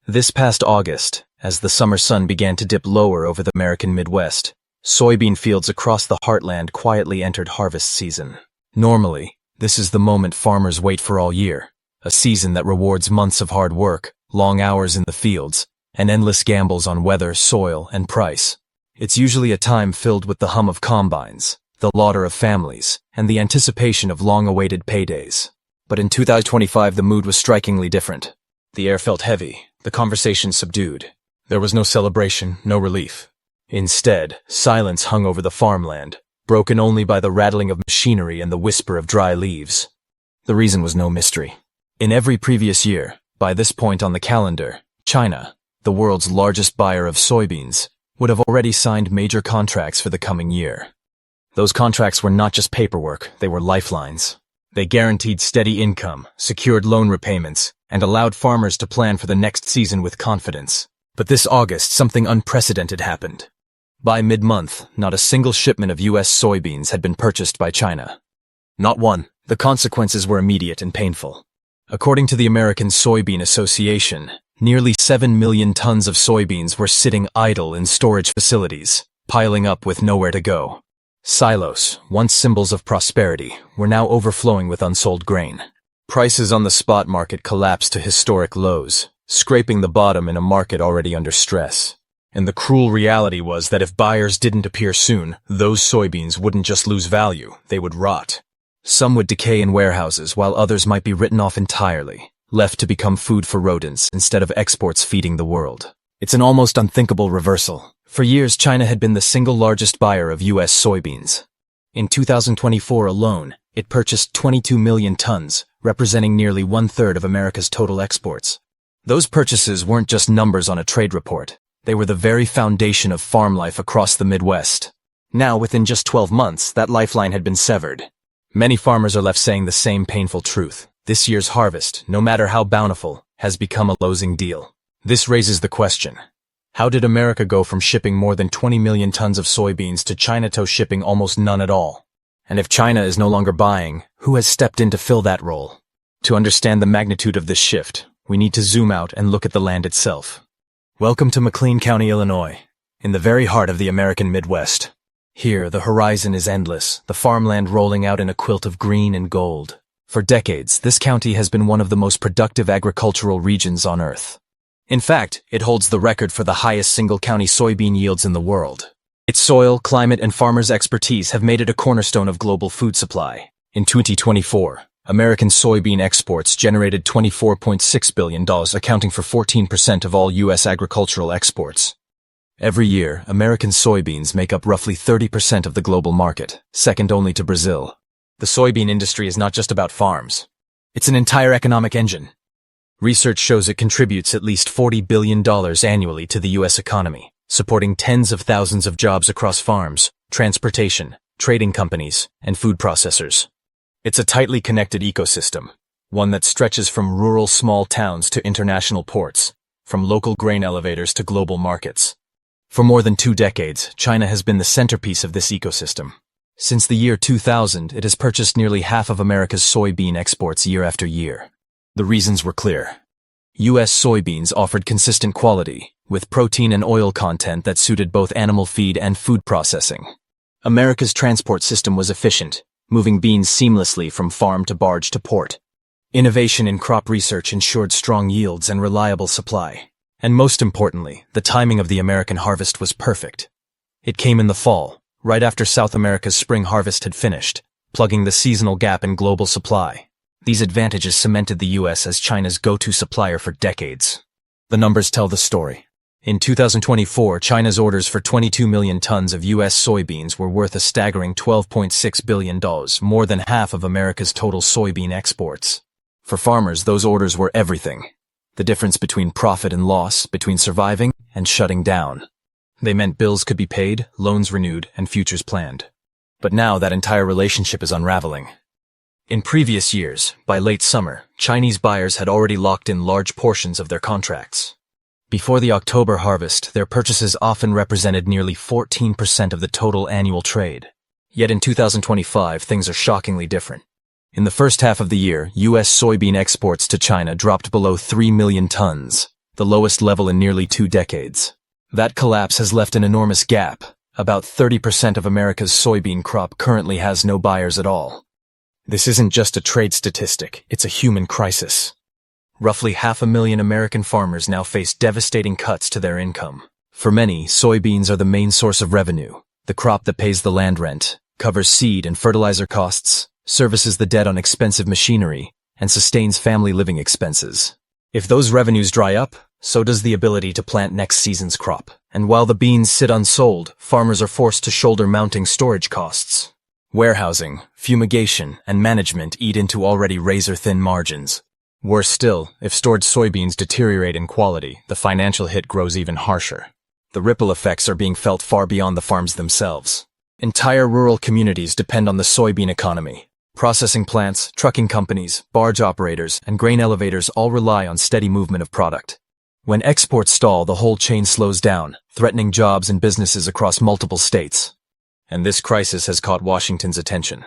This past August, as the summer sun began to dip lower over the American Midwest, soybean fields across the heartland quietly entered harvest season. Normally, this is the moment farmers wait for all year, a season that rewards months of hard work, long hours in the fields, and endless gambles on weather, soil, and price. It's usually a time filled with the hum of combines, the laughter of families, and the anticipation of long-awaited paydays. But in 2025, the mood was strikingly different. The air felt heavy, the conversation subdued. There was no celebration, no relief. Instead, silence hung over the farmland, broken only by the rattling of machinery and the whisper of dry leaves. The reason was no mystery. In every previous year, by this point on the calendar, China, the world's largest buyer of soybeans, would have already signed major contracts for the coming year. Those contracts were not just paperwork, they were lifelines. They guaranteed steady income, secured loan repayments, and allowed farmers to plan for the next season with confidence. But this August, something unprecedented happened. By mid-month, not a single shipment of U.S. soybeans had been purchased by China. Not one. The consequences were immediate and painful. According to the American Soybean Association, nearly 7 million tons of soybeans were sitting idle in storage facilities, piling up with nowhere to go. Silos, once symbols of prosperity, were now overflowing with unsold grain. Prices on the spot market collapsed to historic lows, scraping the bottom in a market already under stress. And the cruel reality was that if buyers didn't appear soon, those soybeans wouldn't just lose value, they would rot. Some would decay in warehouses, while others might be written off entirely, left to become food for rodents instead of exports feeding the world. It's an almost unthinkable reversal. For years, China had been the single largest buyer of U.S. soybeans. In 2024 alone, it purchased 22 million tons, representing nearly one-third of America's total exports. Those purchases weren't just numbers on a trade report. They were the very foundation of farm life across the Midwest. Now, within just 12 months, that lifeline had been severed. Many farmers are left saying the same painful truth. This year's harvest, no matter how bountiful, has become a losing deal. This raises the question: how did America go from shipping more than 20 million tons of soybeans to China shipping almost none at all? And if China is no longer buying, who has stepped in to fill that role? To understand the magnitude of this shift, we need to zoom out and look at the land itself. Welcome to McLean County, Illinois, in the very heart of the American Midwest. Here, the horizon is endless, the farmland rolling out in a quilt of green and gold. For decades, this county has been one of the most productive agricultural regions on Earth. In fact, it holds the record for the highest single-county soybean yields in the world. Its soil, climate, and farmers' expertise have made it a cornerstone of global food supply. In 2024, American soybean exports generated $24.6 billion, accounting for 14% of all U.S. agricultural exports. Every year, American soybeans make up roughly 30% of the global market, second only to Brazil. The soybean industry is not just about farms. It's an entire economic engine. Research shows it contributes at least $40 billion annually to the U.S. economy, supporting tens of thousands of jobs across farms, transportation, trading companies, and food processors. It's a tightly connected ecosystem, one that stretches from rural small towns to international ports, from local grain elevators to global markets. For more than 2 decades, China has been the centerpiece of this ecosystem. Since the year 2000, it has purchased nearly half of America's soybean exports year after year. The reasons were clear. U.S. soybeans offered consistent quality, with protein and oil content that suited both animal feed and food processing. America's transport system was efficient, moving beans seamlessly from farm to barge to port. Innovation in crop research ensured strong yields and reliable supply. And most importantly, the timing of the American harvest was perfect. It came in the fall, right after South America's spring harvest had finished, plugging the seasonal gap in global supply. These advantages cemented the U.S. as China's go-to supplier for decades. The numbers tell the story. In 2024, China's orders for 22 million tons of U.S. soybeans were worth a staggering $12.6 billion, more than half of America's total soybean exports. For farmers, those orders were everything. The difference between profit and loss, between surviving and shutting down. They meant bills could be paid, loans renewed, and futures planned. But now that entire relationship is unraveling. In previous years, by late summer, Chinese buyers had already locked in large portions of their contracts. Before the October harvest, their purchases often represented nearly 14% of the total annual trade. Yet in 2025, things are shockingly different. In the first half of the year, U.S. soybean exports to China dropped below 3 million tons, the lowest level in nearly 2 decades. That collapse has left an enormous gap. About 30% of America's soybean crop currently has no buyers at all. This isn't just a trade statistic, it's a human crisis. Roughly 500,000 American farmers now face devastating cuts to their income. For many, soybeans are the main source of revenue, the crop that pays the land rent, covers seed and fertilizer costs, services the debt on expensive machinery, and sustains family living expenses. If those revenues dry up, so does the ability to plant next season's crop. And while the beans sit unsold, farmers are forced to shoulder mounting storage costs. Warehousing, fumigation, and management eat into already razor-thin margins. Worse still, if stored soybeans deteriorate in quality, the financial hit grows even harsher. The ripple effects are being felt far beyond the farms themselves. Entire rural communities depend on the soybean economy. Processing plants, trucking companies, barge operators, and grain elevators all rely on steady movement of product. When exports stall, the whole chain slows down, threatening jobs and businesses across multiple states. And this crisis has caught Washington's attention.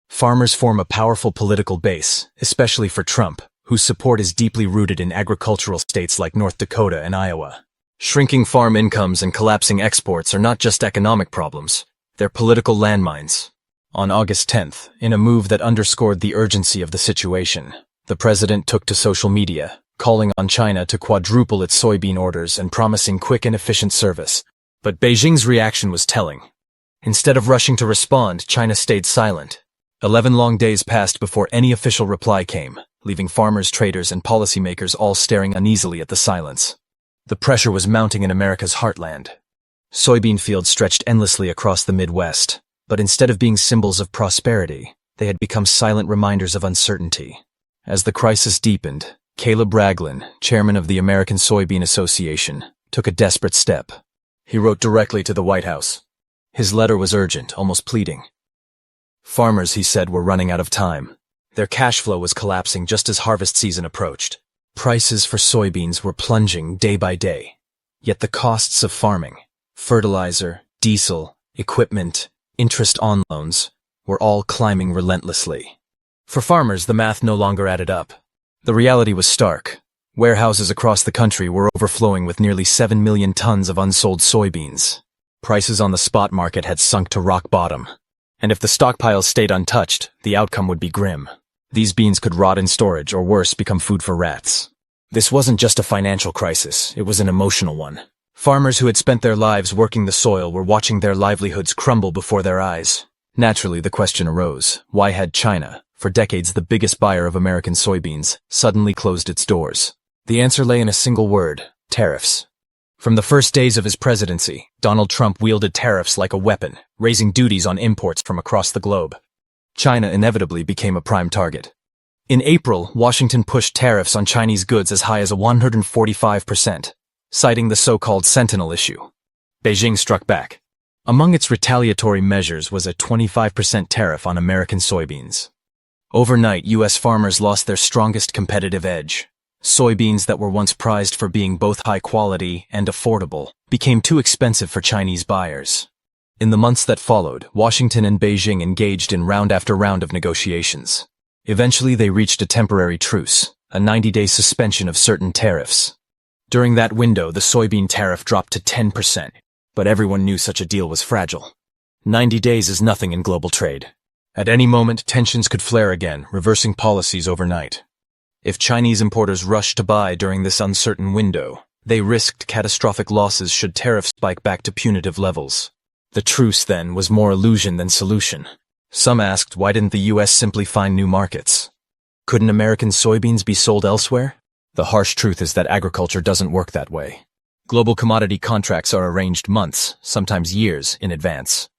Farmers form a powerful political base, especially for Trump, whose support is deeply rooted in agricultural states like North Dakota and Iowa. Shrinking farm incomes and collapsing exports are not just economic problems, they're political landmines. On August 10th, in a move that underscored the urgency of the situation, the president took to social media, calling on China to quadruple its soybean orders and promising quick and efficient service. But Beijing's reaction was telling. Instead of rushing to respond, China stayed silent. 11 long days passed before any official reply came, leaving farmers, traders, and policymakers all staring uneasily at the silence. The pressure was mounting in America's heartland. Soybean fields stretched endlessly across the Midwest, but instead of being symbols of prosperity, they had become silent reminders of uncertainty. As the crisis deepened, Caleb Ragland, chairman of the American Soybean Association, took a desperate step. He wrote directly to the White House. His letter was urgent, almost pleading. Farmers, he said, were running out of time. Their cash flow was collapsing just as harvest season approached. Prices for soybeans were plunging day by day. Yet the costs of farming, fertilizer, diesel, equipment, interest on loans, were all climbing relentlessly. For farmers, the math no longer added up. The reality was stark. Warehouses across the country were overflowing with nearly 7 million tons of unsold soybeans. Prices on the spot market had sunk to rock bottom. And if the stockpiles stayed untouched, the outcome would be grim. These beans could rot in storage or worse, become food for rats. This wasn't just a financial crisis, it was an emotional one. Farmers who had spent their lives working the soil were watching their livelihoods crumble before their eyes. Naturally, the question arose, why had China, for decades the biggest buyer of American soybeans, suddenly closed its doors? The answer lay in a single word: tariffs. From the first days of his presidency, Donald Trump wielded tariffs like a weapon, raising duties on imports from across the globe. China inevitably became a prime target. In April, Washington pushed tariffs on Chinese goods as high as 145%, citing the so-called Sentinel issue. Beijing struck back. Among its retaliatory measures was a 25% tariff on American soybeans. Overnight, U.S. farmers lost their strongest competitive edge. Soybeans that were once prized for being both high quality and affordable became too expensive for Chinese buyers. In the months that followed, Washington and Beijing engaged in round after round of negotiations. Eventually, they reached a temporary truce, a 90-day suspension of certain tariffs. During that window, the soybean tariff dropped to 10%, but everyone knew such a deal was fragile. 90 days is nothing in global trade. At any moment, tensions could flare again, reversing policies overnight. If Chinese importers rushed to buy during this uncertain window, they risked catastrophic losses should tariffs spike back to punitive levels. The truce, then, was more illusion than solution. Some asked, why didn't the U.S. simply find new markets? Couldn't American soybeans be sold elsewhere? The harsh truth is that agriculture doesn't work that way. Global commodity contracts are arranged months, sometimes years, in advance.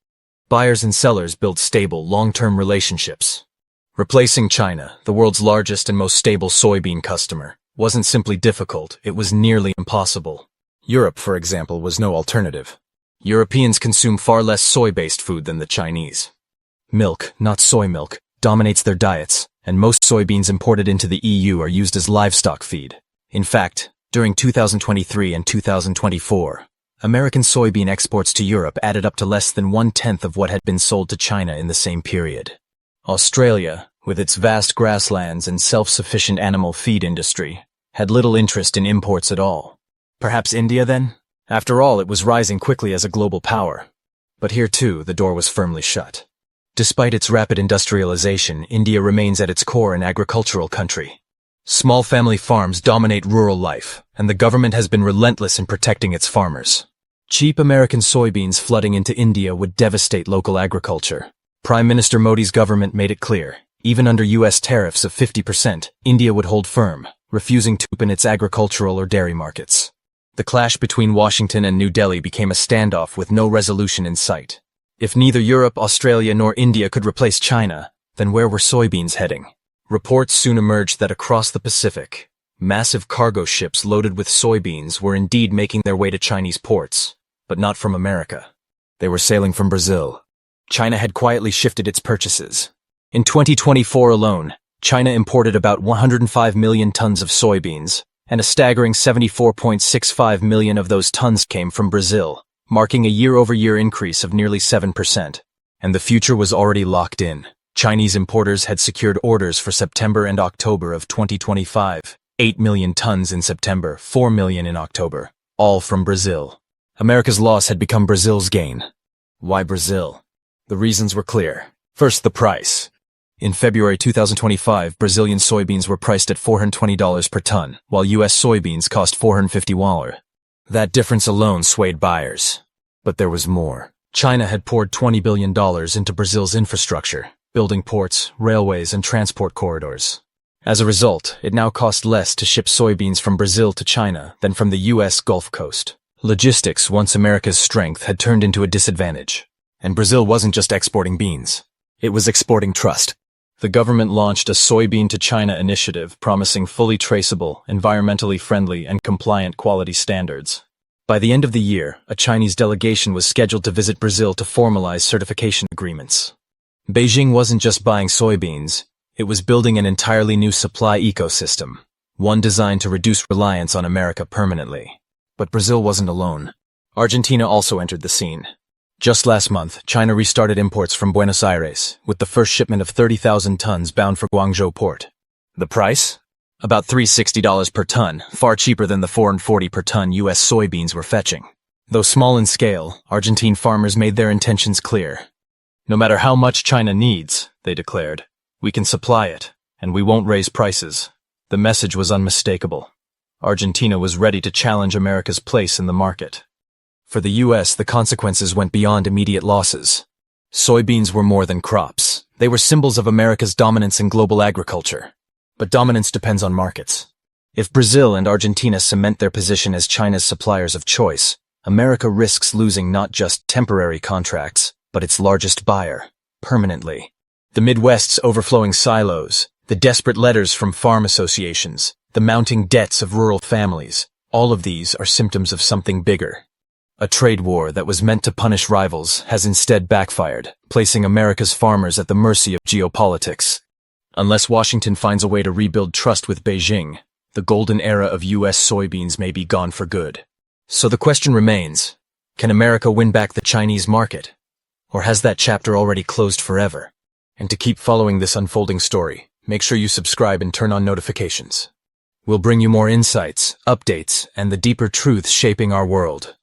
Buyers and sellers build stable, long-term relationships. Replacing China, the world's largest and most stable soybean customer, wasn't simply difficult, it was nearly impossible. Europe, for example, was no alternative. Europeans consume far less soy-based food than the Chinese. Milk, not soy milk, dominates their diets, and most soybeans imported into the EU are used as livestock feed. In fact, during 2023 and 2024, American soybean exports to Europe added up to less than 1/10 of what had been sold to China in the same period. Australia, with its vast grasslands and self-sufficient animal feed industry, had little interest in imports at all. Perhaps India then? After all, it was rising quickly as a global power. But here too, the door was firmly shut. Despite its rapid industrialization, India remains at its core an agricultural country. Small family farms dominate rural life, and the government has been relentless in protecting its farmers. Cheap American soybeans flooding into India would devastate local agriculture. Prime Minister Modi's government made it clear, even under U.S. tariffs of 50%, India would hold firm, refusing to open its agricultural or dairy markets. The clash between Washington and New Delhi became a standoff with no resolution in sight. If neither Europe, Australia, nor India could replace China, then where were soybeans heading? Reports soon emerged that across the Pacific, massive cargo ships loaded with soybeans were indeed making their way to Chinese ports, but not from America. They were sailing from Brazil. China had quietly shifted its purchases. In 2024 alone, China imported about 105 million tons of soybeans, and a staggering 74.65 million of those tons came from Brazil, marking a year-over-year increase of nearly 7%. And the future was already locked in. Chinese importers had secured orders for September and October of 2025, 8 million tons in September, 4 million in October, all from Brazil. America's loss had become Brazil's gain. Why Brazil? The reasons were clear. First, the price. In February 2025, Brazilian soybeans were priced at $420 per ton, while U.S. soybeans cost $450. That difference alone swayed buyers. But there was more. China had poured $20 billion into Brazil's infrastructure, building ports, railways, and transport corridors. As a result, it now cost less to ship soybeans from Brazil to China than from the U.S. Gulf Coast. Logistics, once America's strength, had turned into a disadvantage. And Brazil wasn't just exporting beans. It was exporting trust. The government launched a Soybean to China initiative promising fully traceable, environmentally friendly, and compliant quality standards. By the end of the year, a Chinese delegation was scheduled to visit Brazil to formalize certification agreements. Beijing wasn't just buying soybeans, it was building an entirely new supply ecosystem, one designed to reduce reliance on America permanently. But Brazil wasn't alone. Argentina also entered the scene. Just last month, China restarted imports from Buenos Aires, with the first shipment of 30,000 tons bound for Guangzhou port. The price? About $360 per ton, far cheaper than the $440 per ton U.S. soybeans were fetching. Though small in scale, Argentine farmers made their intentions clear. No matter how much China needs, they declared, we can supply it, and we won't raise prices. The message was unmistakable. Argentina was ready to challenge America's place in the market. For the U.S., the consequences went beyond immediate losses. Soybeans were more than crops. They were symbols of America's dominance in global agriculture. But dominance depends on markets. If Brazil and Argentina cement their position as China's suppliers of choice, America risks losing not just temporary contracts, but its largest buyer, permanently. The Midwest's overflowing silos, the desperate letters from farm associations, the mounting debts of rural families, all of these are symptoms of something bigger. A trade war that was meant to punish rivals has instead backfired, placing America's farmers at the mercy of geopolitics. Unless Washington finds a way to rebuild trust with Beijing, the golden era of U.S. soybeans may be gone for good. So the question remains, can America win back the Chinese market? Or has that chapter already closed forever? And to keep following this unfolding story, make sure you subscribe and turn on notifications. We'll bring you more insights, updates, and the deeper truths shaping our world.